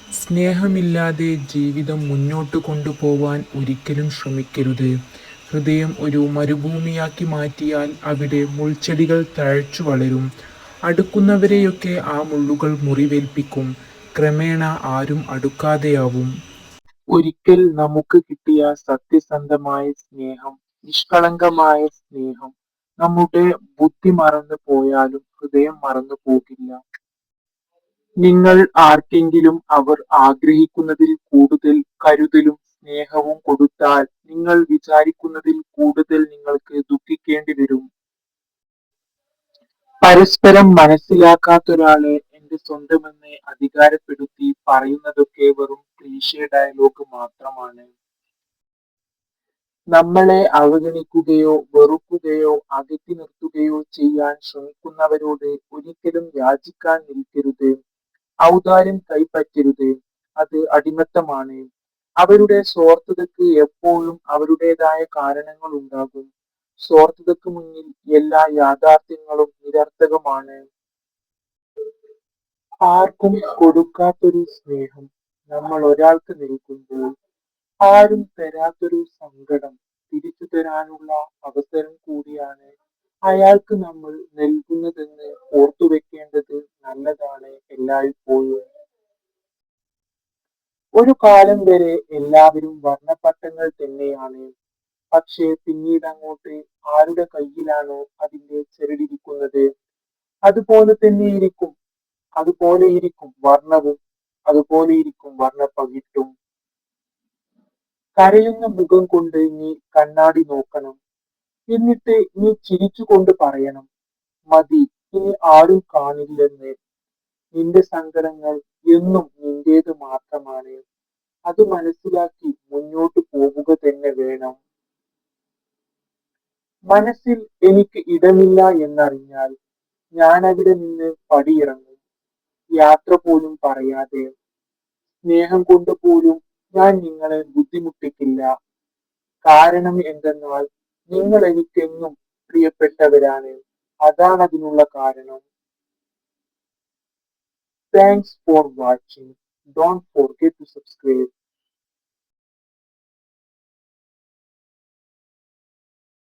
സ്നേഹമില്ലാതെ ജീവിതം മുന്നോട്ട് കൊണ്ടുപോവാൻ ഒരിക്കലും ശ്രമിക്കരുത്. ഹൃദയം ഒരു മരുഭൂമിയാക്കി മാറ്റിയാൽ അവിടെ മുൾച്ചെടികൾ തഴച്ചു വളരും. അടുക്കുന്നവരെയൊക്കെ ആ മുള്ളുകൾ മുറിവേൽപ്പിക്കും. ക്രമേണ ആരും അടുക്കാതെയാവും. ഒരിക്കൽ നമുക്ക് കിട്ടിയ സത്യസന്ധമായ സ്നേഹം, നിഷ്കളങ്കമായ സ്നേഹം നമ്മുടെ ബുദ്ധി മറന്നു പോയാലും ഹൃദയം മറന്നു പോകില്ല. നിങ്ങൾ ആർക്കെങ്കിലും അവർ ആഗ്രഹിക്കുന്നതിൽ കൂടുതൽ കരുതലും സ്നേഹവും കൊടുത്താൽ നിങ്ങൾ വിചാരിക്കുന്നതിൽ കൂടുതൽ നിങ്ങൾക്ക് ദുഃഖിക്കേണ്ടി വരും. പരസ്പരം മനസ്സിലാക്കാത്തൊരാളെ എന്റെ സ്വന്തമെന്ന് അധികാരപ്പെടുത്തി പറയുന്നതൊക്കെ വെറും ക്ലീഷേ ഡയലോഗ് മാത്രമാണ്. നമ്മളെ അവഗണിക്കുകയോ വെറുക്കുകയോ അകറ്റി നിർത്തുകയോ ചെയ്യാൻ ശ്രമിക്കുന്നവരോട് ഒരിക്കലും യാചിക്കാൻ നിൽക്കരുത്. ഔദാര്യം കൈപ്പറ്റരുത്. അത് അടിമത്തമാണ്. അവരുടെ സ്വാർത്ഥതയ്ക്ക് എപ്പോഴും അവരുടേതായ കാരണങ്ങൾ ഉണ്ടാകും. സ്വാർത്ഥതയ്ക്ക് മുന്നിൽ എല്ലാ യാഥാർത്ഥ്യങ്ങളും നിരർത്ഥകമാണ്. ആർക്കും കൊടുക്കാത്തൊരു സ്നേഹം നമ്മൾ ഒരാൾക്ക് നൽകുമ്പോൾ ആരും തരാത്തൊരു സങ്കടം തിരിച്ചു തരാനുള്ള അവസരം കൂടിയാണ് അയാൾക്ക് നമ്മൾ നൽകുന്നതെന്ന് ഓർത്തുവെക്കേണ്ടത് നല്ലതാണ് എല്ലായ്പ്പോഴും. ഒരു കാലം വരെ എല്ലാവരും വർണ്ണപ്പട്ടങ്ങൾ തന്നെയാണ്. പക്ഷേ പിന്നീട് അങ്ങോട്ട് ആരുടെ കയ്യിലാണോ അതിന്റെ ചരടിരിക്കുന്നത് അതുപോലെ തന്നെയിരിക്കും അതുപോലെയിരിക്കും വർണ്ണവും, അതുപോലെയിരിക്കും വർണ്ണപ്പകിട്ടും. കരയുന്ന മുഖം കൊണ്ട് നീ കണ്ണാടി നോക്കണം. എന്നിട്ട് നീ ചിരിച്ചുകൊണ്ട് പറയണം, മതി, ഇനി ആരും കാണില്ലെന്ന്. നിന്റെ സങ്കടങ്ങൾ എന്നും നിന്റേത് മാത്രമാണ്. അത് മനസ്സിലാക്കി മുന്നോട്ട് പോവുക തന്നെ വേണം. മനസ്സിൽ എനിക്ക് ഇടമില്ല എന്നറിഞ്ഞാൽ ഞാൻ അവിടെ നിന്ന് പടിയിറങ്ങും. യാത്ര പോലും പറയാതെ. സ്നേഹം കൊണ്ട് പോലും ഞാൻ നിങ്ങളെ ബുദ്ധിമുട്ടിക്കില്ല. കാരണം എന്തെന്നാൽ നിങ്ങൾ എനിക്കെന്നും പ്രിയപ്പെട്ടവരാണ്. അതാണ് അതിനുള്ള കാരണം. Thanks for watching. Don't forget to subscribe.